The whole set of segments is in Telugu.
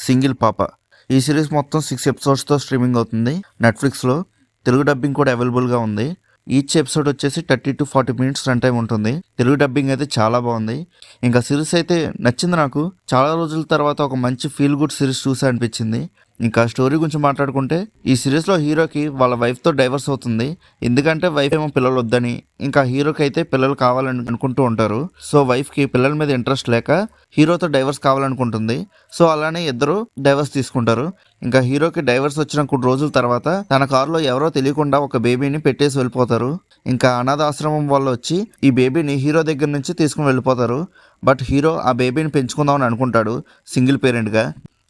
సింగిల్ పాప. ఈ సిరీస్ మొత్తం 6 ఎపిసోడ్స్తో స్ట్రీమింగ్ అవుతుంది నెట్ఫ్లిక్స్లో. తెలుగు డబ్బింగ్ కూడా అవైలబుల్గా ఉంది. ఈచ్ ఎపిసోడ్ వచ్చేసి 30 to 40 minutes రన్ టైం ఉంటుంది. తెలుగు డబ్బింగ్ అయితే చాలా బాగుంది. ఇంకా సిరీస్ అయితే నచ్చింది నాకు. చాలా రోజుల తర్వాత ఒక మంచి ఫీల్ గుడ్ సిరీస్ చూసా అనిపించింది. ఇంకా స్టోరీ గురించి మాట్లాడుకుంటే, ఈ సిరీస్లో హీరోకి వాళ్ళ వైఫ్తో డైవర్స్ అవుతుంది. ఎందుకంటే వైఫ్ ఏమో పిల్లలు వద్దని, ఇంకా హీరోకి అయితే పిల్లలు కావాలని అనుకుంటూ ఉంటారు. సో వైఫ్కి పిల్లల మీద ఇంట్రెస్ట్ లేక హీరోతో డైవర్స్ కావాలనుకుంటుంది. సో అలానే ఇద్దరు డైవర్స్ తీసుకుంటారు. ఇంకా హీరోకి డైవర్స్ వచ్చిన కొన్ని రోజుల తర్వాత తన కారులో ఎవరో తెలియకుండా ఒక బేబీని పెట్టేసి వెళ్ళిపోతారు. ఇంకా అనాథాశ్రమం వాళ్ళు వచ్చి ఈ బేబీని హీరో దగ్గర నుంచి తీసుకుని వెళ్ళిపోతారు. బట్ హీరో ఆ బేబీని పెంచుకుందామని అనుకుంటాడు సింగిల్ పేరెంట్గా.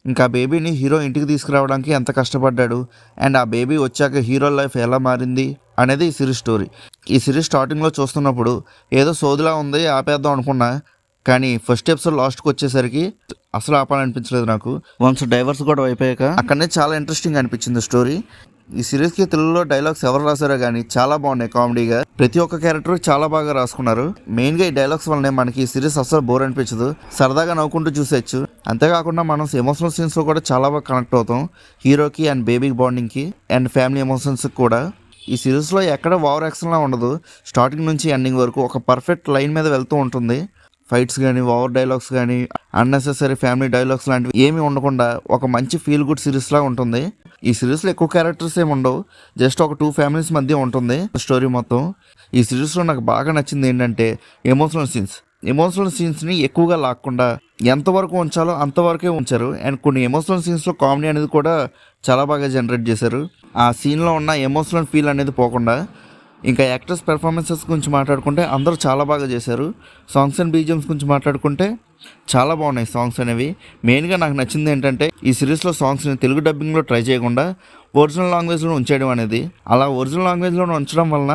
ఇంకా బేబీని హీరో ఇంటికి తీసుకురావడానికి ఎంత కష్టపడ్డాడు, అండ్ ఆ బేబీ వచ్చాక హీరో లైఫ్ ఎలా మారింది అనేది ఈ సిరీస్ స్టోరీ. ఈ సిరీస్ స్టార్టింగ్లో చూస్తున్నప్పుడు ఏదో సోదిలా ఉంది, ఆపేద్దాం అనుకున్నా. కానీ ఫస్ట్ ఎపిసోడ్ లాస్ట్కి వచ్చేసరికి అసలు ఆపాలనిపించలేదు నాకు. వన్స్ డైవర్స్ కూడా అయిపోయాక అక్కడనే చాలా ఇంట్రెస్టింగ్ అనిపించింది స్టోరీ. ఈ సిరీస్కి తెలుగులో డైలాగ్స్ ఎవరు రాశారో కానీ చాలా బాగున్నాయి కామెడీగా. ప్రతి ఒక్క క్యారెక్టర్ చాలా బాగా రాసుకున్నారు. మెయిన్గా ఈ డైలాగ్స్ వల్లనే మనకి ఈ సిరీస్ అసలు బోర్ అనిపించదు. సరదాగా నవ్వుకుంటూ చూసేయచ్చు. అంతేకాకుండా మనం ఎమోషనల్ సీన్స్లో కూడా చాలా బాగా కనెక్ట్ అవుతాం. హీరోకి అండ్ బేబీ బాండింగ్కి అండ్ ఫ్యామిలీ ఎమోషన్స్కి కూడా. ఈ సిరీస్లో ఎక్కడ ఓవర్ యాక్షన్లా ఉండదు. స్టార్టింగ్ నుంచి ఎండింగ్ వరకు ఒక పర్ఫెక్ట్ లైన్ మీద వెళ్తూ ఉంటుంది. ఫైట్స్ కానీ, ఓవర్ డైలాగ్స్ కానీ, అన్నెసెసరీ ఫ్యామిలీ డైలాగ్స్ లాంటివి ఏమీ ఉండకుండా ఒక మంచి ఫీల్ గుడ్ సిరీస్లా ఉంటుంది. ఈ సిరీస్లో ఎక్కువ క్యారెక్టర్స్ ఏమి ఉండవు. జస్ట్ ఒక 2 ఫ్యామిలీస్ మధ్య ఉంటుంది స్టోరీ మొత్తం. ఈ సిరీస్లో నాకు బాగా నచ్చింది ఏంటంటే ఎమోషనల్ సీన్స్ని ఎక్కువగా లాక్కుండా ఎంతవరకు ఉంచాలో అంతవరకే ఉంచారు. అండ్ కొన్ని ఎమోషనల్ సీన్స్లో కామెడీ అనేది కూడా చాలా బాగా జనరేట్ చేశారు. ఆ సీన్లో ఉన్న ఎమోషనల్ ఫీల్ అనేది పోకుండా. ఇంకా యాక్టర్స్ పెర్ఫార్మెన్సెస్ గురించి మాట్లాడుకుంటే అందరూ చాలా బాగా చేశారు. సాంగ్స్ అండ్ బీజిఎమ్స్ గురించి మాట్లాడుకుంటే చాలా బాగున్నాయి సాంగ్స్ అనేవి. మెయిన్గా నాకు నచ్చింది ఏంటంటే ఈ సిరీస్లో సాంగ్స్ని తెలుగు డబ్బింగ్లో ట్రై చేయకుండా ఒరిజినల్ లాంగ్వేజ్లో ఉంచేయడం అనేది. అలా ఒరిజినల్ లాంగ్వేజ్లో ఉంచడం వలన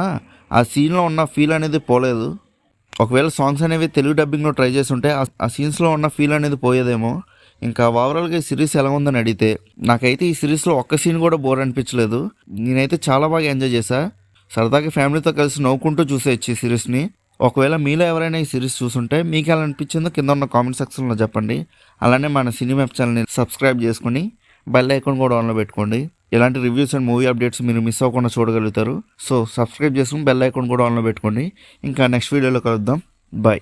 ఆ సీన్లో ఉన్న ఫీల్ అనేది పోలేదు. ఒకవేళ సాంగ్స్ అనేవి తెలుగు డబ్బింగ్లో ట్రై చేసి ఉంటే ఆ సీన్స్లో ఉన్న ఫీల్ అనేది పోయేదేమో. ఇంకా ఓవరాల్గా ఈ సిరీస్ ఎలా ఉందని అడిగితే, నాకైతే ఈ సిరీస్లో ఒక్క సీన్ కూడా బోర్ అనిపించలేదు. నేనైతే చాలా బాగా ఎంజాయ్ చేశా. సరదాగా ఫ్యామిలీతో కలిసి నవ్వుకుంటూ చూసేయచ్చు ఈ సిరీస్ని. ఒకవేళ మీలో ఎవరైనా ఈ సిరీస్ చూసుంటే మీకు ఎలా అనిపించిందో కింద ఉన్న కామెంట్ సెక్షన్లో చెప్పండి. అలానే మన సినిమా ఛానల్ని సబ్స్క్రైబ్ చేసుకుని బెల్ ఐకాన్ కూడా ఆన్లో పెట్టుకోండి. ఇలాంటి రివ్యూస్ అండ్ మూవీ అప్డేట్స్ మీరు మిస్ అవ్వకుండా చూడగలుగుతారు. సో సబ్స్క్రైబ్ చేసుకుని బెల్ ఐకాన్ కూడా ఆన్లో పెట్టుకోండి. ఇంకా నెక్స్ట్ వీడియోలో కలుద్దాం. బాయ్.